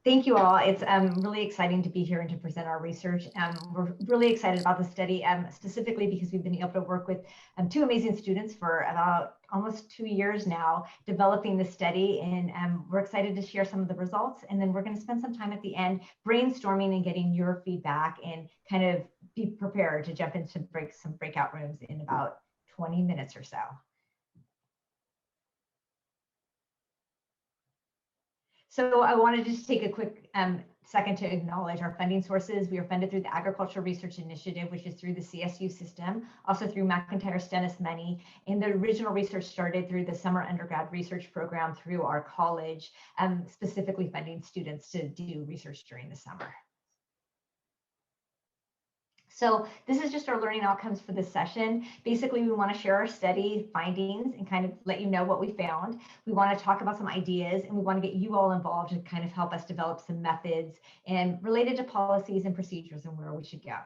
Thank you all. It's really exciting to be here and to present our research. We're really excited about the study, specifically because we've been able to work with two amazing students for about almost 2 years now, developing the study. And we're excited to share some of the results. And then we're going to spend some time at the end brainstorming and getting your feedback and kind of be prepared to jump into some breakout rooms in about 20 minutes or so. So I wanted to just take a quick second to acknowledge our funding sources. We are funded through the Agricultural Research Initiative, which is through the CSU system, also through McIntyre Stennis money. And the original research started through the summer undergrad research program through our college, specifically funding students to do research during the summer. So this is just our learning outcomes for this session. Basically, we want to share our study findings and kind of let you know what we found. We want to talk about some ideas, and we want to get you all involved to kind of help us develop some methods and related to policies and procedures and where we should go.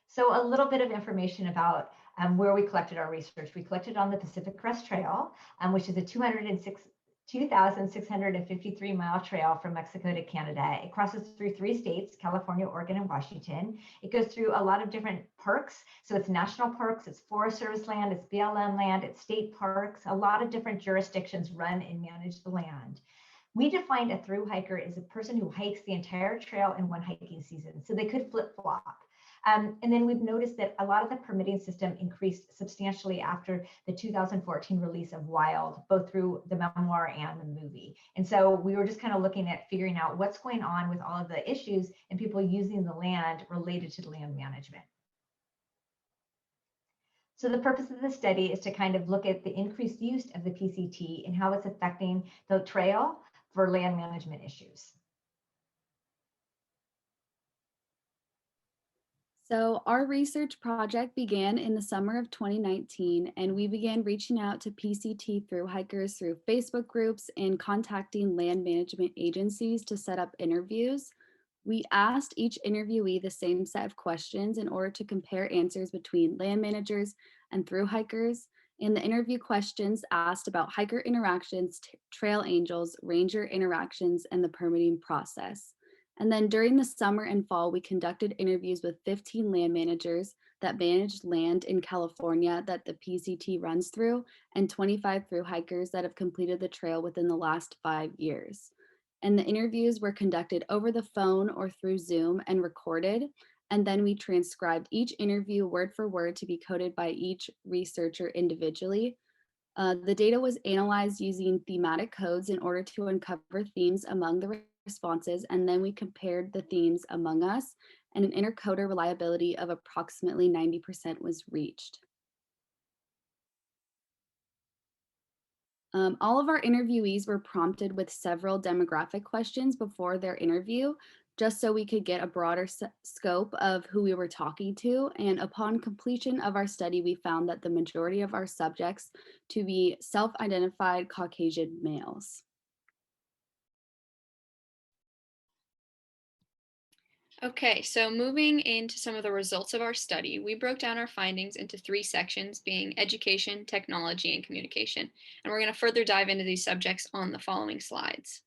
So a little bit of information about where we collected our research. We collected on the Pacific Crest Trail, which is a 2,653-mile trail from Mexico to Canada. It crosses through 3 states, California, Oregon, and Washington. It goes through a lot of different parks. So it's national parks, it's Forest Service land, it's BLM land, it's state parks. A lot of different jurisdictions run and manage the land. We defined a through hiker as a person who hikes the entire trail in one hiking season. So they could flip-flop. And then we've noticed that a lot of the permitting system increased substantially after the 2014 release of Wild, both through the memoir and the movie. And so we were just kind of looking at figuring out what's going on with all of the issues and people using the land related to land management. So the purpose of the study is to kind of look at the increased use of the PCT and how it's affecting the trail for land management issues. So our research project began in the summer of 2019, and we began reaching out to PCT through hikers through Facebook groups and contacting land management agencies to set up interviews. We asked each interviewee the same set of questions in order to compare answers between land managers and through hikers. And the interview questions asked about hiker interactions, trail angels, ranger interactions, and the permitting process. And then during the summer and fall, we conducted interviews with 15 land managers that managed land in California that the PCT runs through, and 25 through hikers that have completed the trail within the last 5 years. And the interviews were conducted over the phone or through Zoom and recorded. And then we transcribed each interview word for word to be coded by each researcher individually. The data was analyzed using thematic codes in order to uncover themes among the responses, and then we compared the themes among us, and an intercoder reliability of approximately 90% was reached. All of our interviewees were prompted with several demographic questions before their interview, just so we could get a broader scope of who we were talking to. And upon completion of our study, we found that the majority of our subjects to be self-identified Caucasian males. Okay, so moving into some of the results of our study, we broke down our findings into 3 sections, being education, technology, and communication. And we're going to further dive into these subjects on the following slides.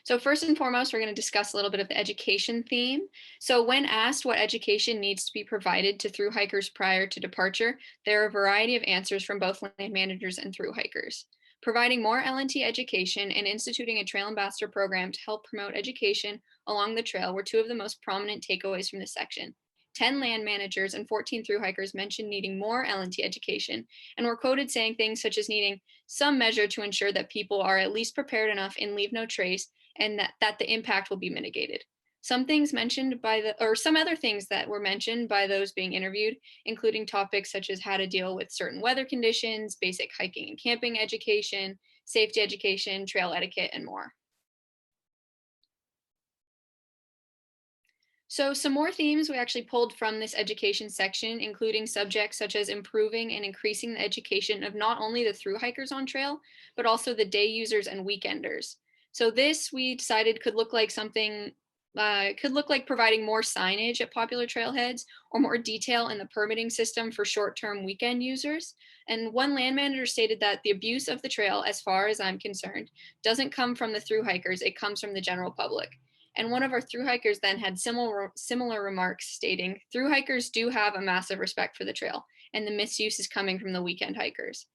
So first and foremost, we're going to discuss a little bit of the education theme. So when asked what education needs to be provided to through hikers prior to departure, there are a variety of answers from both land managers and through hikers. Providing more LNT education and instituting a trail ambassador program to help promote education along the trail were 2 of the most prominent takeaways from this section. 10 land managers and 14 through hikers mentioned needing more LNT education and were quoted saying things such as needing some measure to ensure that people are at least prepared enough and leave no trace, and that the impact will be mitigated. Some other things that were mentioned by those being interviewed, including topics such as how to deal with certain weather conditions, basic hiking and camping education, safety education, trail etiquette, and more. So some more themes we actually pulled from this education section, including subjects such as improving and increasing the education of not only the through hikers on trail, but also the day users and weekenders. So this we decided could look like something could look like providing more signage at popular trailheads or more detail in the permitting system for short-term weekend users. And one land manager stated that the abuse of the trail, as far as I'm concerned, doesn't come from the thru hikers, it comes from the general public. And one of our thru hikers then had similar remarks stating, thru hikers do have a massive respect for the trail, and the misuse is coming from the weekend hikers.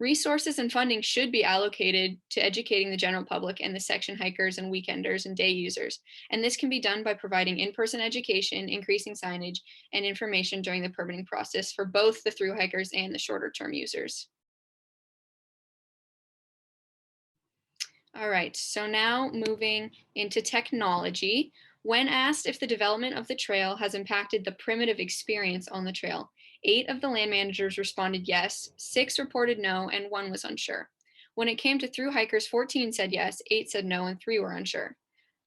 Resources and funding should be allocated to educating the general public and the section hikers and weekenders and day users. And this can be done by providing in-person education, increasing signage, and information during the permitting process for both the thru hikers and the shorter term users. All right, so now moving into technology. When asked if the development of the trail has impacted the primitive experience on the trail, 8 of the land managers responded yes, 6 reported no, and 1 was unsure. When it came to thru hikers, 14 said yes, 8 said no, and 3 were unsure.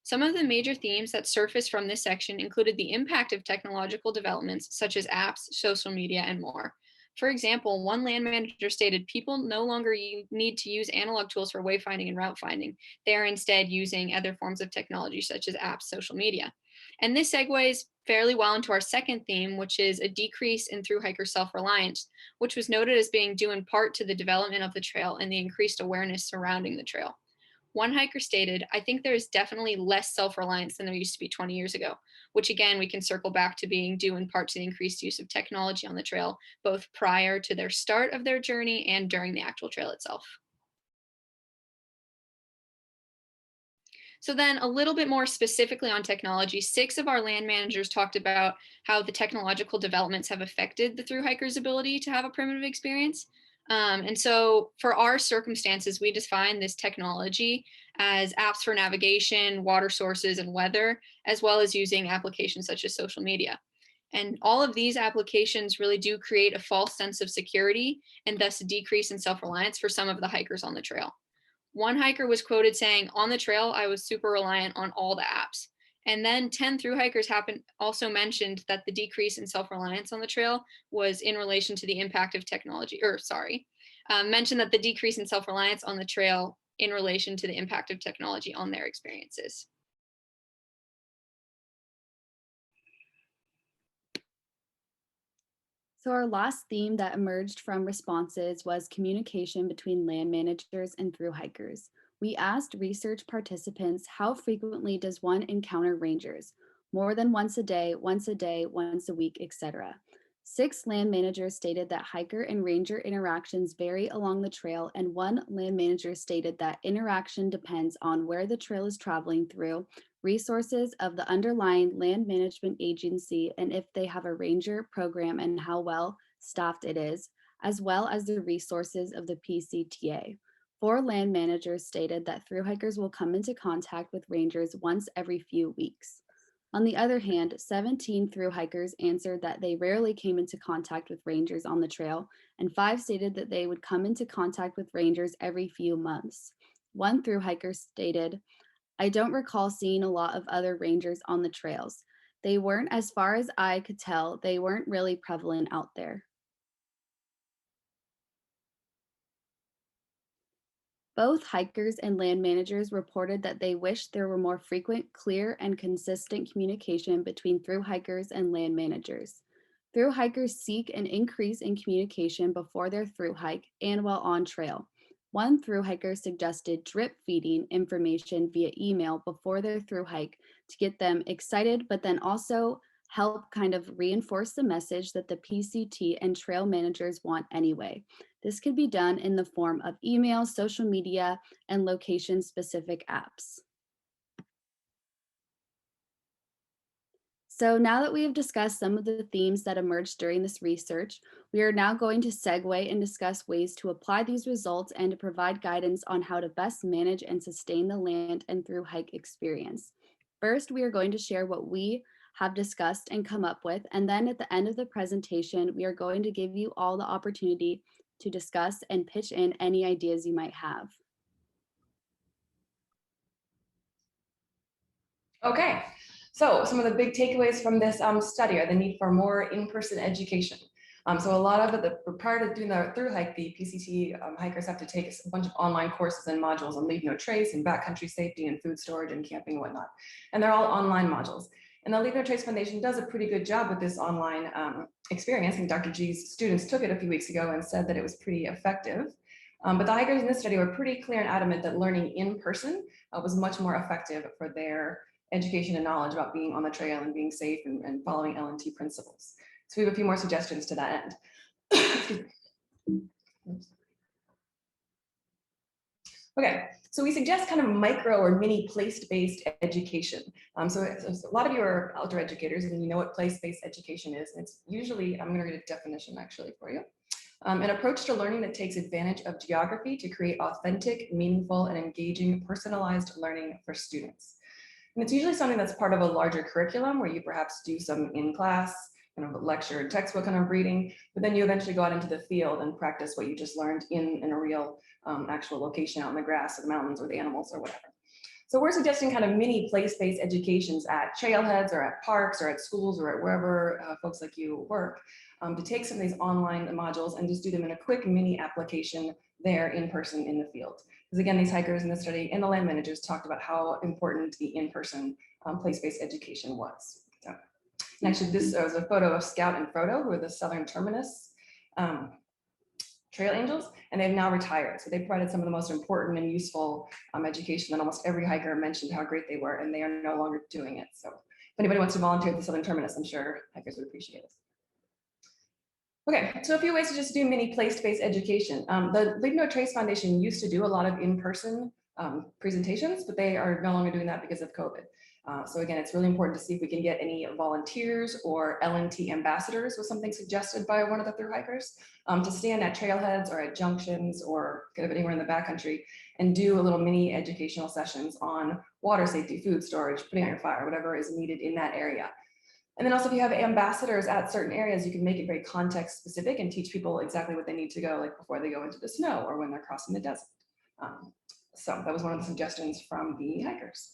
Some of the major themes that surfaced from this section included the impact of technological developments such as apps, social media, and more. For example, one land manager stated people no longer need to use analog tools for wayfinding and route finding. They are instead using other forms of technology such as apps, social media. And this segues fairly well into our second theme, which is a decrease in thru hiker self-reliance, which was noted as being due in part to the development of the trail and the increased awareness surrounding the trail. One hiker stated, I think there is definitely less self-reliance than there used to be 20 years ago, which again, we can circle back to being due in part to the increased use of technology on the trail, both prior to their start of their journey and during the actual trail itself. So then a little bit more specifically on technology, 6 of our land managers talked about how the technological developments have affected the thru hikers' ability to have a primitive experience. And so for our circumstances, we define this technology as apps for navigation, water sources, and weather, as well as using applications such as social media. And all of these applications really do create a false sense of security and thus a decrease in self-reliance for some of the hikers on the trail. One hiker was quoted saying, on the trail, I was super reliant on all the apps. And then 10 thru hikers also mentioned that the decrease in self-reliance on the trail was in relation to the impact of technology, mentioned that the decrease in self-reliance on the trail in relation to the impact of technology on their experiences. So our last theme that emerged from responses was communication between land managers and thru hikers. We asked research participants, how frequently does one encounter rangers? More than once a day, once a week, etc. 6 land managers stated that hiker and ranger interactions vary along the trail, and one land manager stated that interaction depends on where the trail is traveling through, resources of the underlying land management agency, and if they have a ranger program and how well staffed it is, as well as the resources of the PCTA. 4 land managers stated that thru hikers will come into contact with rangers once every few weeks. On the other hand, 17 thru hikers answered that they rarely came into contact with rangers on the trail, and 5 stated that they would come into contact with rangers every few months. One thru hiker stated, I don't recall seeing a lot of other rangers on the trails. They weren't, as far as I could tell, they weren't really prevalent out there. Both hikers and land managers reported that they wished there were more frequent, clear, and consistent communication between thru hikers and land managers. Thru hikers seek an increase in communication before their thru hike and while on trail. One thru hiker suggested drip feeding information via email before their thru hike to get them excited, but then also help kind of reinforce the message that the PCT and trail managers want anyway. This could be done in the form of email, social media, and location-specific apps. So now that we have discussed some of the themes that emerged during this research, we are now going to segue and discuss ways to apply these results and to provide guidance on how to best manage and sustain the land and thru hike experience. First, we are going to share what we have discussed and come up with, and then at the end of the presentation, we are going to give you all the opportunity to discuss and pitch in any ideas you might have. Okay, so some of the big takeaways from this study are the need for more in-person education. So a lot of it, prior to doing the through hike, the PCT hikers have to take a bunch of online courses and modules on leave no trace and backcountry safety and food storage and camping and whatnot. And they're all online modules. And the Leave No Trace Foundation does a pretty good job with this online experience. And Dr. G's students took it a few weeks ago and said that it was pretty effective. But the hikers in this study were pretty clear and adamant that learning in person was much more effective for their education and knowledge about being on the trail and being safe and following L&T principles. So we have a few more suggestions to that end. Okay, so we suggest kind of micro or mini place-based education. So a lot of you are outdoor educators and you know what place-based education is. And it's usually, I'm going to read a definition actually for you. An approach to learning that takes advantage of geography to create authentic, meaningful, and engaging personalized learning for students. And it's usually something that's part of a larger curriculum where you perhaps do some in-class kind of lecture and textbook kind of reading, but then you eventually go out into the field and practice what you just learned in a real actual location out in the grass or the mountains or the animals or whatever. So we're suggesting kind of mini place-based educations at trailheads or at parks or at schools or at wherever folks like you work to take some of these online modules and just do them in a quick mini application there in person in the field. Because again, these hikers in the study and the land managers talked about how important the in-person place-based education was. So, and actually this was a photo of Scout and Frodo, who are the Southern Terminus trail angels, and they've now retired. So they provided some of the most important and useful education that almost every hiker mentioned how great they were, and they are no longer doing it. So if anybody wants to volunteer at the Southern Terminus, I'm sure hikers would appreciate it. Okay, so a few ways to just do mini place-based education. The Leave No Trace Foundation used to do a lot of in-person presentations, but they are no longer doing that because of COVID. So again, it's really important to see if we can get any volunteers or L&T ambassadors, was something suggested by one of the through hikers, to stand at trailheads or at junctions or kind of anywhere in the backcountry and do a little mini educational sessions on water safety, food storage, putting out your fire, whatever is needed in that area. And then also if you have ambassadors at certain areas, you can make it very context specific and teach people exactly what they need to go, like before they go into the snow or when they're crossing the desert. So that was one of the suggestions from the hikers.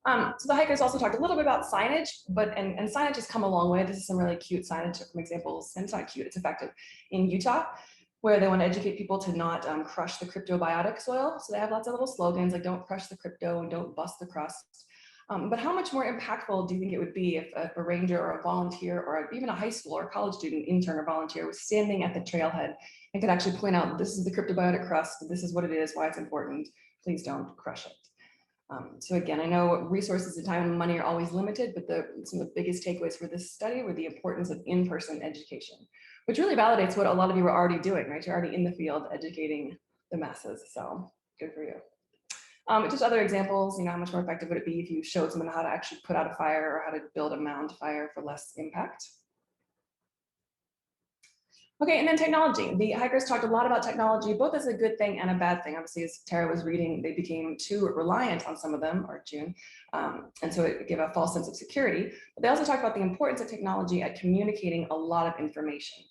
So the hikers also talked a little bit about signage, but and signage has come a long way. This is some really cute signage from examples, and it's not cute, it's effective, in Utah, where they want to educate people to not crush the cryptobiotic soil. So they have lots of little slogans like don't crush the crypto and don't bust the crust. But how much more impactful do you think it would be if a ranger or a volunteer or even a high school or college student, intern or volunteer was standing at the trailhead and could actually point out, this is the cryptobiotic crust, this is what it is, why it's important, please don't crush it. So again, I know resources and time and money are always limited, but some of the biggest takeaways for this study were the importance of in-person education, which really validates what a lot of you are already doing, right? You're already in the field educating the masses, so good for you. Just other examples, how much more effective would it be if you showed someone how to actually put out a fire or how to build a mound fire for less impact? Okay, and then technology. The hikers talked a lot about technology, both as a good thing and a bad thing. Obviously, as Tara was reading, they became too reliant on some of them, or June, and so it gave a false sense of security. But they also talked about the importance of technology at communicating a lot of information.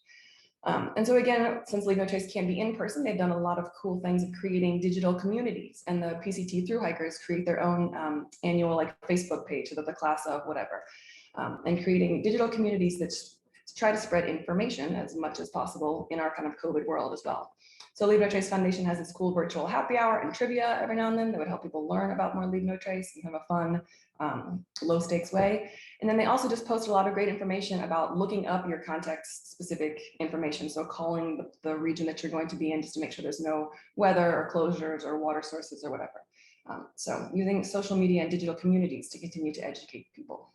And so again, since Leave No Trace can't be in person, they've done a lot of cool things of creating digital communities, and the PCT through hikers create their own annual like Facebook page, so that the class of whatever, and creating digital communities that try to spread information as much as possible in our kind of COVID world as well. So Leave No Trace Foundation has its cool virtual happy hour and trivia every now and then that would help people learn about more Leave No Trace and have a fun, low stakes way. And then they also just post a lot of great information about looking up your context specific information. So calling the region that you're going to be in just to make sure there's no weather or closures or water sources or whatever. So using social media and digital communities to continue to educate people.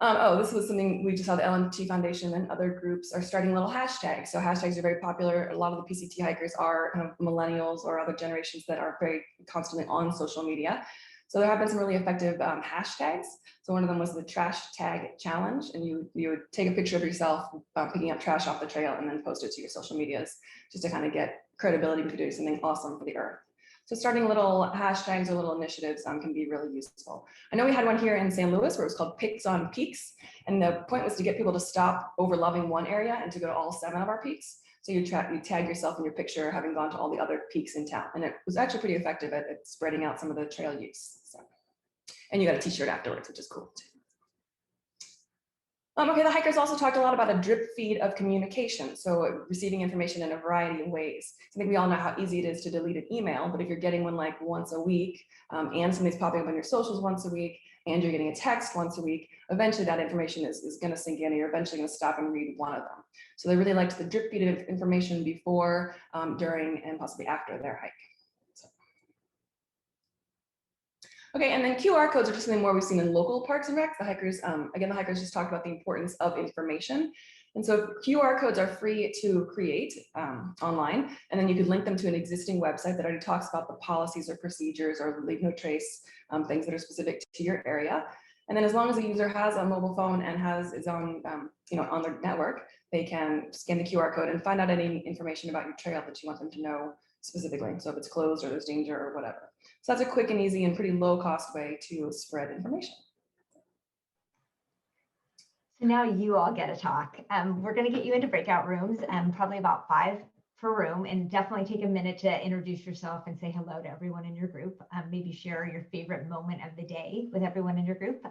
Oh, this was something we just saw the L&T Foundation and other groups are starting little hashtags. So hashtags are very popular. A lot of the PCT hikers are kind of millennials or other generations that are very constantly on social media. So there have been some really effective hashtags. So one of them was the trash tag challenge, and you would take a picture of yourself picking up trash off the trail and then post it to your social medias just to kind of get credibility for doing something awesome for the earth. So starting little hashtags or little initiatives can be really useful. I know we had one here in St. Louis where it was called Pics on Peaks. And the point was to get people to stop over loving one area and to go to all 7 of our peaks. So you tag yourself in your picture having gone to all the other peaks in town. And it was actually pretty effective at spreading out some of the trail use. So, and you got a t-shirt afterwards, which is cool too. Okay, the hikers also talked a lot about a drip feed of communication. So receiving information in a variety of ways. I think we all know how easy it is to delete an email, but if you're getting one like once a week and something's popping up on your socials once a week and you're getting a text once a week, eventually that information is going to sink in and you're eventually going to stop and read one of them. So they really liked the drip feed of information before, during, and possibly after their hike. Okay, and then QR codes are just something more we've seen in local parks and recs. The hikers, again, the hikers just talked about the importance of information. And so QR codes are free to create online, and then you could link them to an existing website that already talks about the policies or procedures or leave no trace things that are specific to your area. And then as long as the user has a mobile phone and has its own, on their network, they can scan the QR code and find out any information about your trail that you want them to know specifically. So if it's closed or there's danger or whatever. So that's a quick and easy and pretty low cost way to spread information. So now you all get a talk. We're going to get you into breakout rooms, probably about 5 per room, and definitely take a minute to introduce yourself and say hello to everyone in your group. Maybe share your favorite moment of the day with everyone in your group.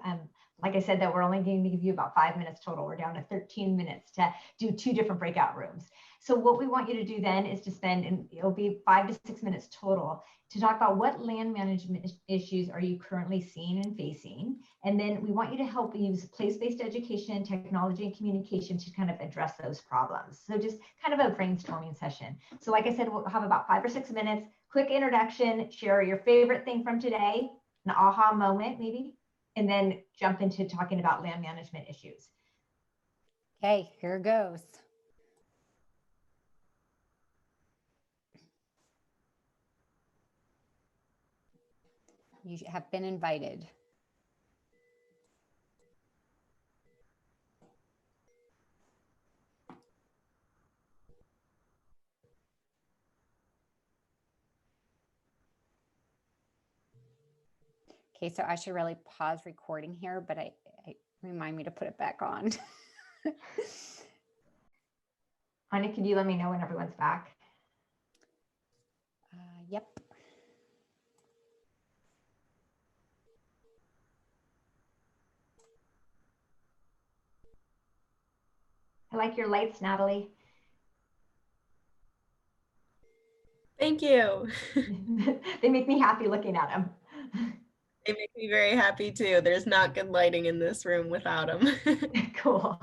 Like I said, that we're only going to give you about 5 minutes total. We're down to 13 minutes to do 2 different breakout rooms. So what we want you to do then is to spend, and it'll be 5 to 6 minutes total, to talk about what land management issues are you currently seeing and facing. And then we want you to help use place-based education, technology, and communication to kind of address those problems. So just kind of a brainstorming session. So like I said, we'll have about 5 or 6 minutes, quick introduction, share your favorite thing from today, an aha moment maybe, and then jump into talking about land management issues. Okay, here goes. You have been invited. Okay, so I should really pause recording here, but I remind me to put it back on. Anya, could you let me know when everyone's back? Yep. I like your lights, Natalie. Thank you. They make me happy looking at them. They make me very happy too. There's not good lighting in this room without them. Cool.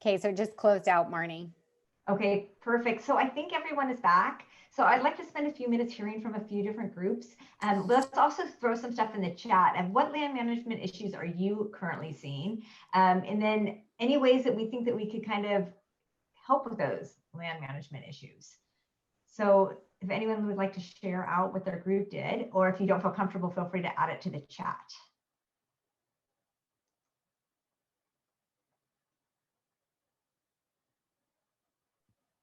Okay, so just closed out, Marnie. Okay, perfect. So I think everyone is back. So I'd like to spend a few minutes hearing from a few different groups. Let's also throw some stuff in the chat. And what land management issues are you currently seeing? And then any ways that we think that we could kind of help with those land management issues. So if anyone would like to share out what their group did, or if you don't feel comfortable, feel free to add it to the chat.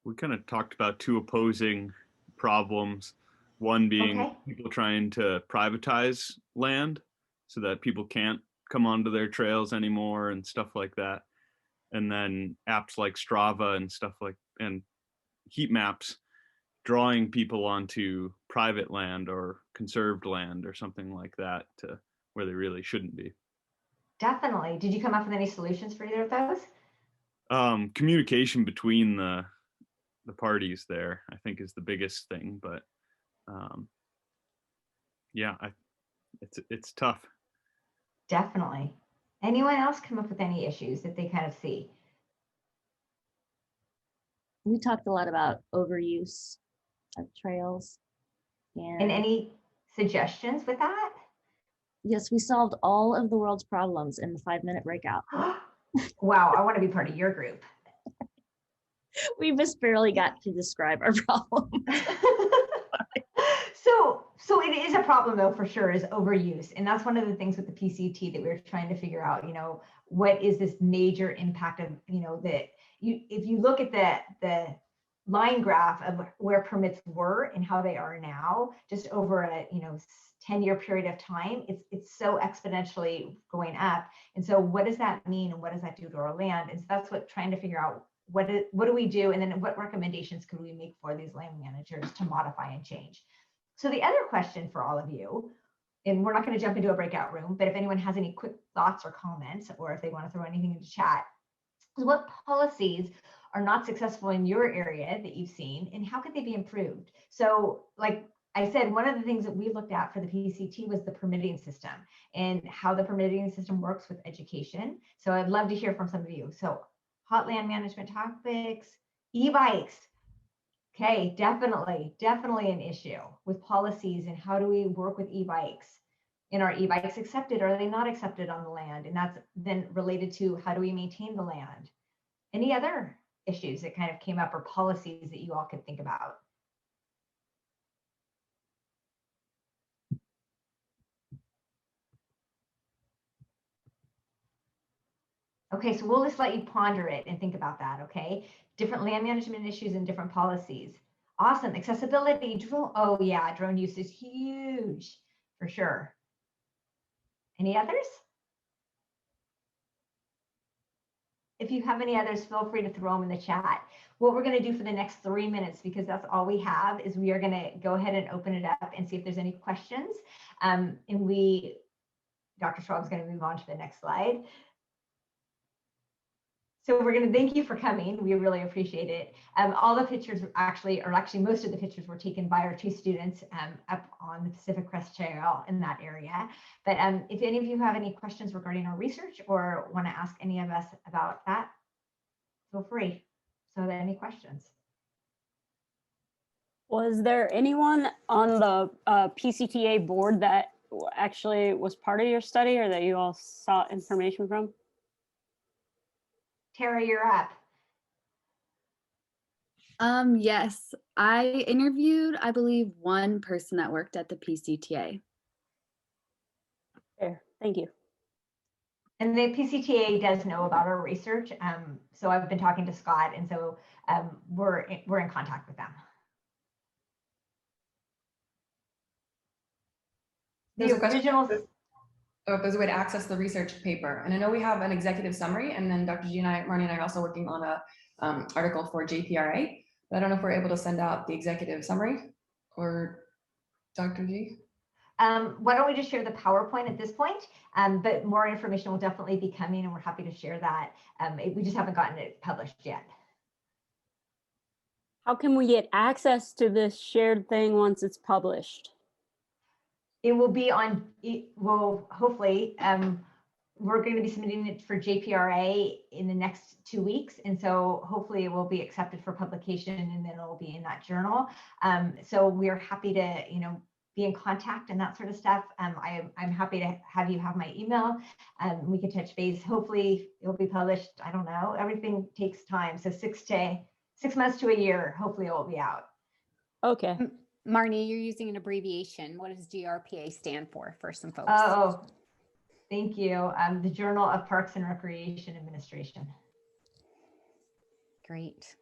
We kind of talked about 2 opposing problems. One being people trying to privatize land so that people can't come onto their trails anymore and stuff like that. And then apps like Strava and stuff like, and heat maps drawing people onto private land or conserved land or something like that to where they really shouldn't be. Definitely. Did you come up with any solutions for either of those? Communication between the parties there, I think, is the biggest thing, but yeah, it's tough. Definitely. Anyone else come up with any issues that they kind of see? We talked a lot about overuse of trails. And any suggestions with that? Yes, we solved all of the world's problems in the 5-minute breakout. Wow, I want to be part of your group. We just barely got to describe our problem. So it is a problem though, for sure, is overuse. And that's one of the things with the PCT that we're trying to figure out, what is this major impact of, that if you look at the line graph of where permits were and how they are now, just over a 10-year period of time, it's so exponentially going up. And so what does that mean, and what does that do to our land? And so that's what trying to figure out, what do we do, and then what recommendations could we make for these land managers to modify and change? So the other question for all of you, and we're not going to jump into a breakout room, but if anyone has any quick thoughts or comments, or if they want to throw anything into chat, is what policies are not successful in your area that you've seen, and how could they be improved? So like I said, one of the things that we looked at for the PCT was the permitting system and how the permitting system works with education. So I'd love to hear from some of you. So hot land management topics, e-bikes. Okay, definitely an issue with policies and how do we work with e-bikes? And are e-bikes accepted? Are they not accepted on the land? And that's then related to how do we maintain the land? Any other issues that kind of came up or policies that you all could think about? Okay, so we'll just let you ponder it and think about that, okay? Different land management issues and different policies. Awesome, accessibility, drone, oh yeah, drone use is huge, for sure. Any others? If you have any others, feel free to throw them in the chat. What we're gonna do for the next 3 minutes, because that's all we have, is we are gonna go ahead and open it up and see if there's any questions. And Dr. Schwab's gonna move on to the next slide. So we're going to thank you for coming. We really appreciate it. All the pictures actually most of the pictures were taken by our 2 students up on the Pacific Crest Trail in that area. But if any of you have any questions regarding our research or want to ask any of us about that, feel free. So any questions? Was there anyone on the PCTA board that actually was part of your study or that you all sought information from? Tara, you're up. Yes, I interviewed, I believe, one person that worked at the PCTA. Fair, thank you. And the PCTA does know about our research. So I've been talking to Scott, and so we're in contact with them. The original. If there's a way to access the research paper. And I know we have an executive summary, and then Dr. G and Marnie and I are also working on a article for JPRA, but I don't know if we're able to send out the executive summary or Dr. G. Why don't we just share the PowerPoint at this point? But more information will definitely be coming, and we're happy to share that. We just haven't gotten it published yet. How can we get access to this shared thing once it's published? It will be on, well, hopefully, we're going to be submitting it for JPRA in the next 2 weeks. And so hopefully it will be accepted for publication, and then it'll be in that journal. So we're happy to, be in contact and that sort of stuff. I'm happy to have you have my email. We can touch base. Hopefully it'll be published. I don't know. Everything takes time. So 6 months to a year, hopefully it will be out. Okay. Marnie, you're using an abbreviation. What does GRPA stand for some folks? Oh, thank you. The Journal of Parks and Recreation Administration. Great.